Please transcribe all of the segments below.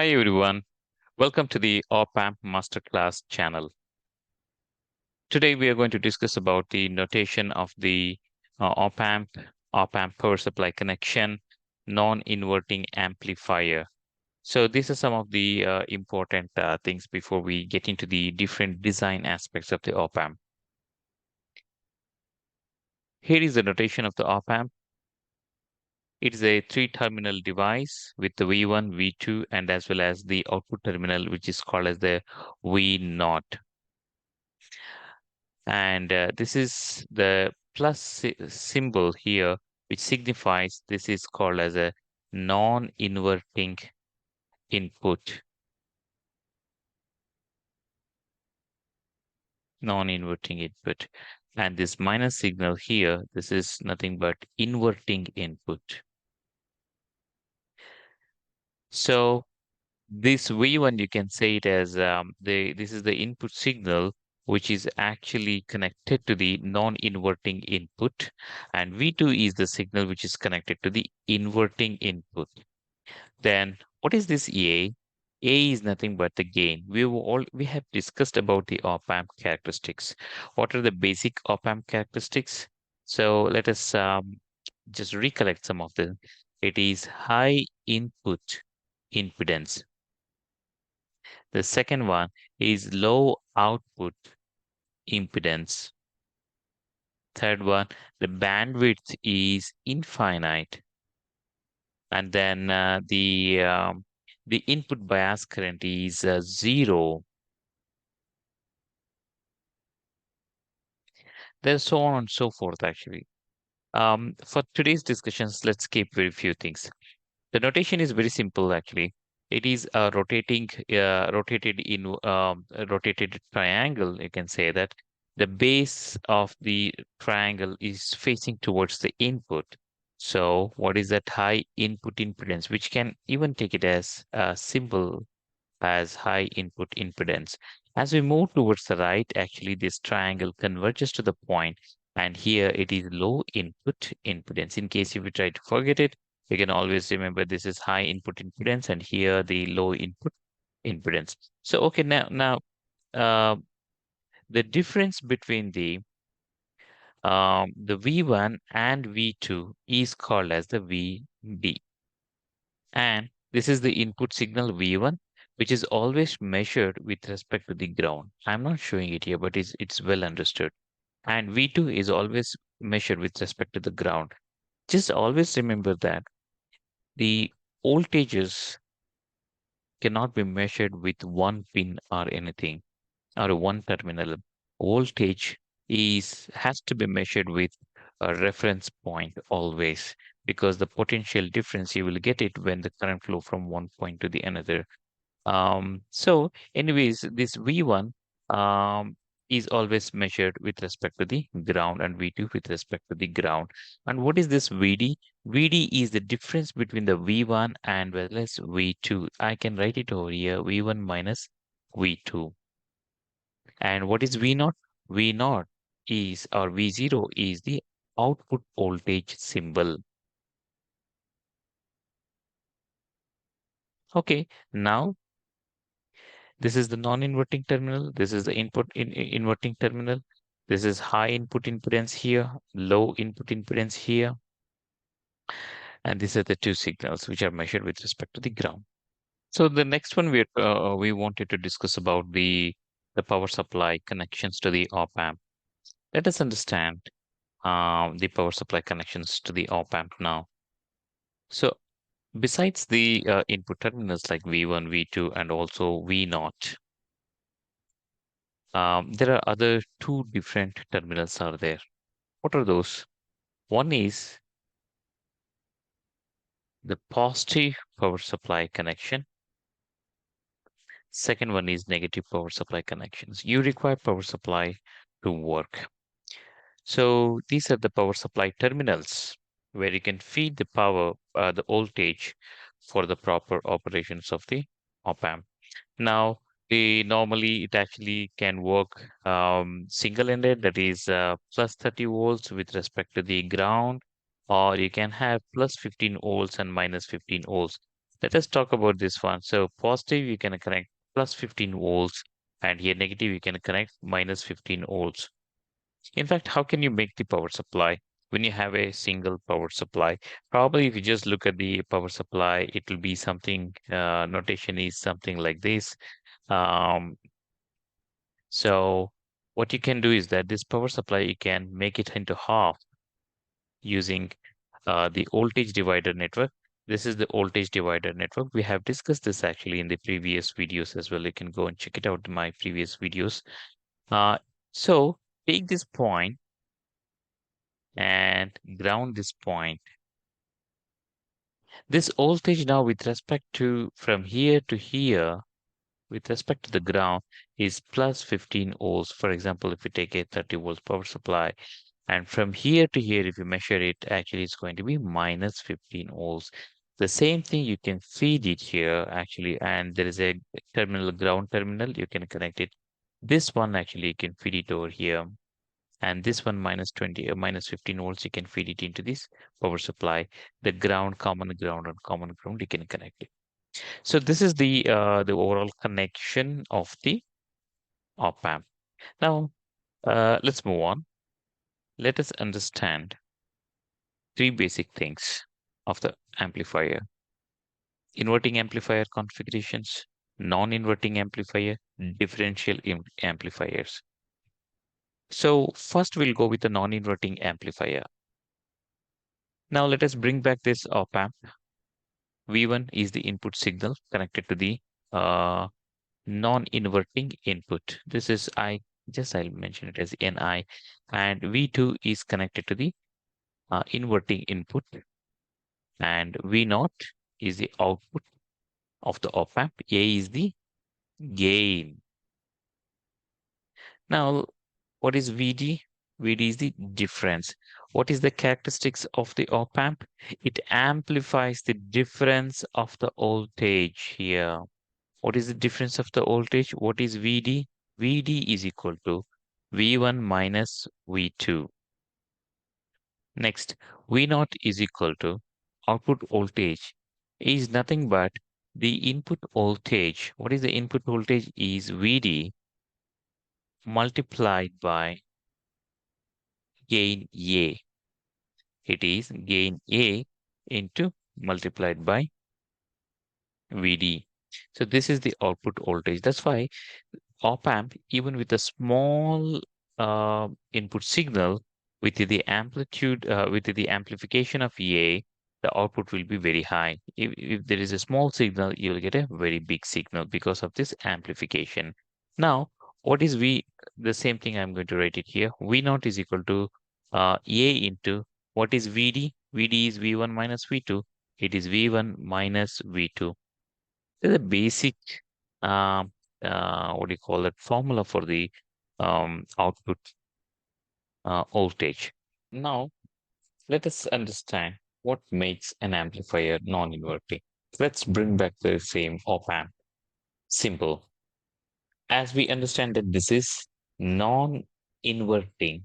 Hi everyone, welcome to the Opamp Masterclass channel. Today we are going to discuss about the notation of the Opamp, Opamp power supply connection, non-inverting amplifier. So these are some of the important things before we get into the different design aspects of the Opamp. Here is the notation of the Opamp. It is a three-terminal device with the V1, V2, and as well as the output terminal, which is called as the V0. And this is the plus symbol here, which signifies this is called as a non-inverting input. Non-inverting input. And this minus signal here, this is nothing but inverting input. So this V1, you can say it as this is the input signal, which is actually connected to the non-inverting input, and V2 is the signal which is connected to the inverting input. Then what is this A? A is nothing but the gain. We have discussed about the op-amp characteristics. What are the basic op-amp characteristics? So let us just recollect some of them. It is high input impedance. The second one is low output impedance. Third one, the bandwidth is infinite. And then the input bias current is 0. There's so on and so forth, actually. For today's discussions, let's keep very few things. The notation is very simple, actually. It is a rotated triangle. You can say that the base of the triangle is facing towards the input. So what is that high input impedance, which can even take it as a symbol as high input impedance. As we move towards the right, actually this triangle converges to the point, and here it is low input impedance. In case if you try to forget it, you can always remember this is high input impedance and here the low input impedance. So okay, now uh, the difference between the V1 and V2 is called as the VB. And this is the input signal V1, which is always measured with respect to the ground. I'm not showing it here, but it's well understood. And V2 is always measured with respect to the ground. Just always remember that the voltages cannot be measured with one pin or anything or one terminal. Voltage has to be measured with a reference point always, because the potential difference you will get it when the current flow from one point to the another. So anyways, this V1 um, is always measured with respect to the ground and V2 with respect to the ground. And what is this VD? VD is the difference between the V1 and well as V2. I can write it over here, V1 minus V2. And what is V0? V0 is, or V0 is the output voltage symbol. Okay, now this is the non-inverting terminal. This is the inverting terminal. This is high input impedance here, low input impedance here. And these are the two signals which are measured with respect to the ground. So the next one we wanted to discuss about the power supply connections to the op-amp. Let us understand the power supply connections to the op-amp now. So besides the input terminals like V1, V2, and also V0, there are other two different terminals are there. What are those? One is the positive power supply connection. Second one is negative power supply connections. You require power supply to work. So these are the power supply terminals where you can feed the power, the voltage for the proper operations of the op-amp. Now, normally it actually can work single-ended, that is plus 30 volts with respect to the ground, or you can have plus 15 volts and minus 15 volts. Let us talk about this one. So positive, you can connect plus 15 volts, and here negative, you can connect minus 15 volts. In fact, how can you make the power supply when you have a single power supply? Probably if you just look at the power supply, it will be something, notation is something like this. Um, so what you can do is that this power supply, you can make it into half using the voltage divider network. This is the voltage divider network. We have discussed this actually in the previous videos as well. You can go and check it out in my previous videos. Uh, so take this point and ground this point. This voltage now with respect to from here to here, with respect to the ground, is plus 15 volts. For example, if we take a 30 volts power supply, and from here to here, if you measure it, actually it's going to be minus 15 volts. The same thing, you can feed it here actually, and there is a terminal, ground terminal, you can connect it. This one actually you can feed it over here, and this one minus 20 or minus 15 volts, you can feed it into this power supply. The ground, common ground, and common ground, you can connect it. So this is the overall connection of the op amp. Now let's move on. Let us understand three basic things of the amplifier: inverting amplifier configurations, non-inverting amplifier, differential amplifiers. So first we'll go with the non-inverting amplifier. Now let us bring back this op amp. V1 is the input signal connected to the uh, non-inverting input. This is I'll mention it as NI, and V2 is connected to the inverting input, and V0 is the output of the op amp. A is the gain. Now, what is VD? VD is the difference. What is the characteristics of the op amp? It amplifies the difference of the voltage here. What is the difference of the voltage? What is VD? VD is equal to V1 minus V2. Next, V0 is equal to output voltage is nothing but the input voltage. What is the input voltage? Is VD multiplied by gain A. It is gain A into multiplied by VD. So this is the output voltage. That's why op amp, even with a small input signal, with the amplitude, with the amplification of A, the output will be very high. If there is a small signal, you will get a very big signal because of this amplification. Now, what is V? The same thing I'm going to write it here. V naught is equal to A into what is VD? VD is V1 minus V2. It is V1 minus V2. There's a basic what do you call it, formula for the output voltage. Now, let us understand what makes an amplifier non-inverting. Let's bring back the same op amp. Simple. As we understand that this is non-inverting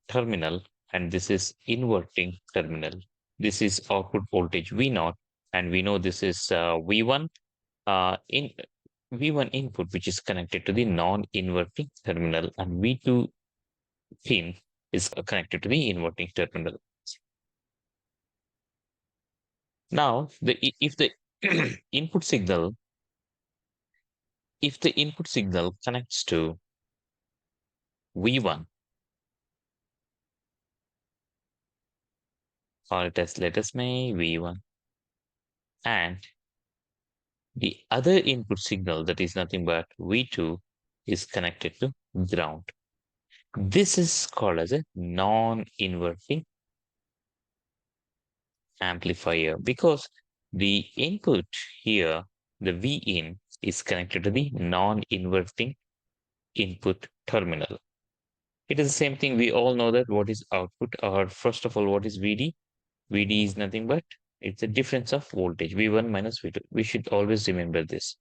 terminal and this is inverting terminal. This is output voltage V0, and we know this is V1 in V1 input, which is connected to the non-inverting terminal, and V2 pin is connected to the inverting terminal. Now, if the input signal, if the input signal connects to V1, or let us say V1, and the other input signal, that is nothing but V2, is connected to ground. This is called as a non-inverting amplifier because the input here, the V in, is connected to the non-inverting input terminal. It is the same thing. We all know that what is output, or first of all, what is VD? VD is nothing but it's a difference of voltage, V1 minus V2. We should always remember this.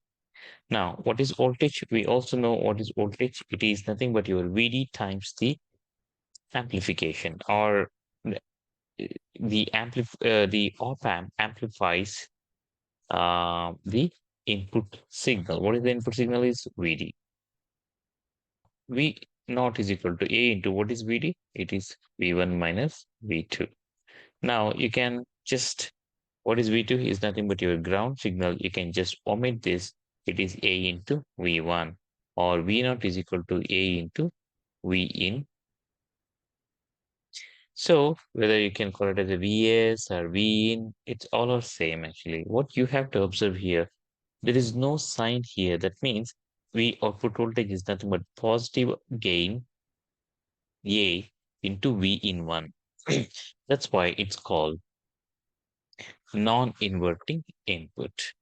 Now, what is voltage? We also know what is voltage. It is nothing but your VD times the amplification, or the op-amp amplifies the input signal. What is the input signal is VD. V naught is equal to A into what is VD? It is V1 minus V2. Now you can just, what is V2 is nothing but your ground signal. You can just omit this. It is A into V1, or V naught is equal to A into V in. So whether you can call it as a VS or V in, it's all the same actually. What you have to observe here, there is no sign here. That means V output voltage is nothing but positive gain A into V in 1. That's why it's called non-inverting input.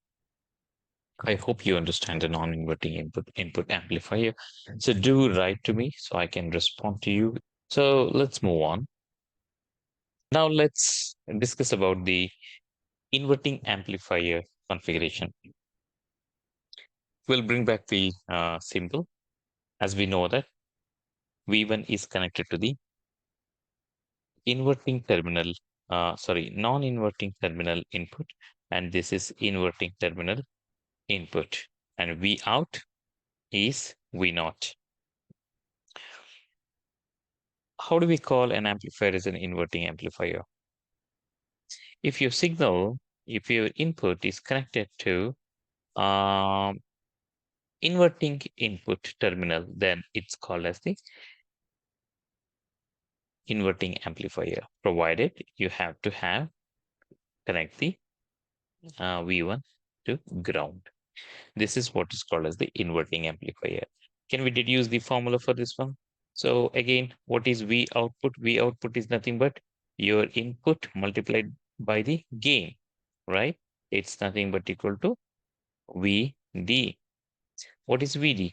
I hope you understand the non-inverting input amplifier. So do write to me so I can respond to you. So let's move on. Now let's discuss about the inverting amplifier configuration. We'll bring back the symbol, as we know that V1 is connected to the inverting terminal, non-inverting terminal input, and this is inverting terminal input, and V out is V naught. How do we call an amplifier as an inverting amplifier? If your signal, if your input is connected to um, inverting input terminal, then it's called as the inverting amplifier, provided you have to have connect the V1 to ground. This is what is called as the inverting amplifier. Can we deduce the formula for this one? So again, what is V output? V output is nothing but your input multiplied by the gain, right? It's nothing but equal to VD. What is VD?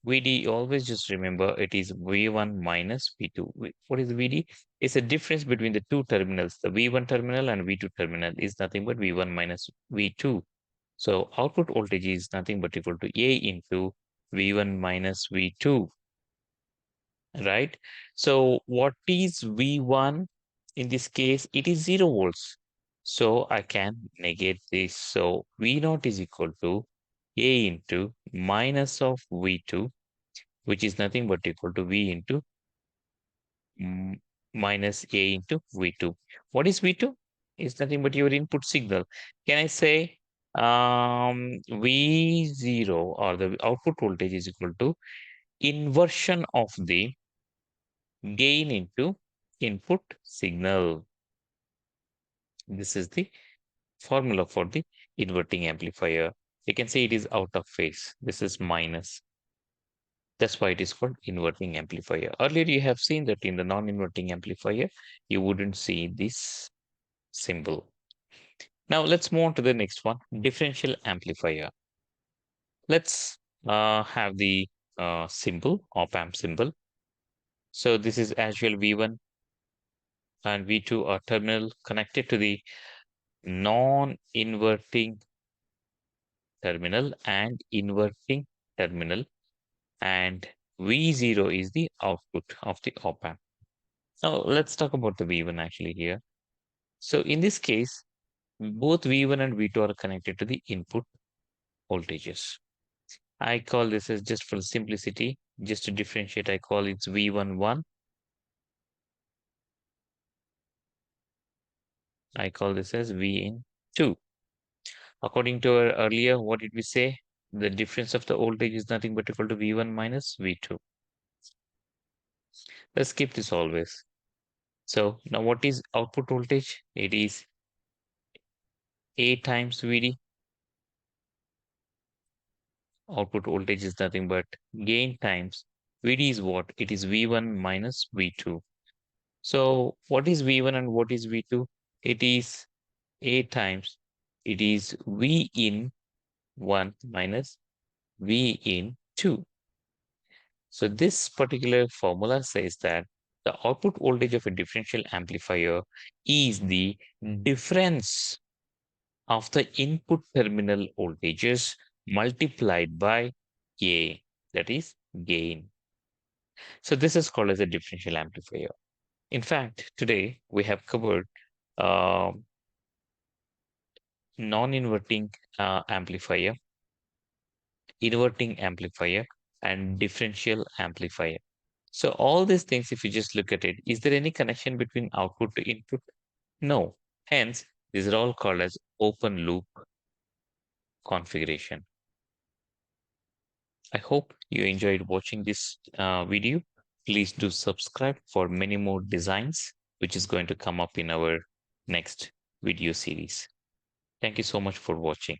VD, always just remember it is V1 minus V2. What is VD? It's a difference between the two terminals. The V1 terminal and V2 terminal is nothing but V1 minus V2. So output voltage is nothing but equal to A into V1 minus V2, right? So what is V1? In this case, it is 0 volts. So I can negate this. So V naught is equal to A into minus of V2, which is nothing but equal to V into minus A into V2. What is V2? It's nothing but your input signal. Can I say V0, or the output voltage, is equal to inversion of the gain into input signal. This is the formula for the inverting amplifier. You can say it is out of phase. This is minus. That's why it is called inverting amplifier. Earlier, you have seen that in the non-inverting amplifier, you wouldn't see this symbol. Now let's move on to the next one, differential amplifier. Let's have the symbol, Opamp symbol. So this is actual V1 and V2 are terminal connected to the non-inverting terminal and inverting terminal, and V0 is the output of the op-amp. Now let's talk about the V1 actually here. So in this case, both V1 and V2 are connected to the input voltages. I call this as, just for simplicity, just to differentiate, I call it V1 1. I call this as V in 2. According to our earlier, what did we say? The difference of the voltage is nothing but equal to V1 minus V2. Let's skip this always. So now what is output voltage? It is A times VD. Output voltage is nothing but gain times VD is what? It is V1 minus V2. So what is V1 and what is V2? It is A times, it is V in 1 minus V in 2. So this particular formula says that the output voltage of a differential amplifier is the difference of the input terminal voltages multiplied by A, that is gain. So this is called as a differential amplifier. In fact, today we have covered uh, non-inverting amplifier, inverting amplifier, and differential amplifier. So all these things, if you just look at it, is there any connection between output to input? No. Hence, these are all called as open loop configuration. I hope you enjoyed watching this video. Please do subscribe for many more designs, which is going to come up in our next video series. Thank you so much for watching.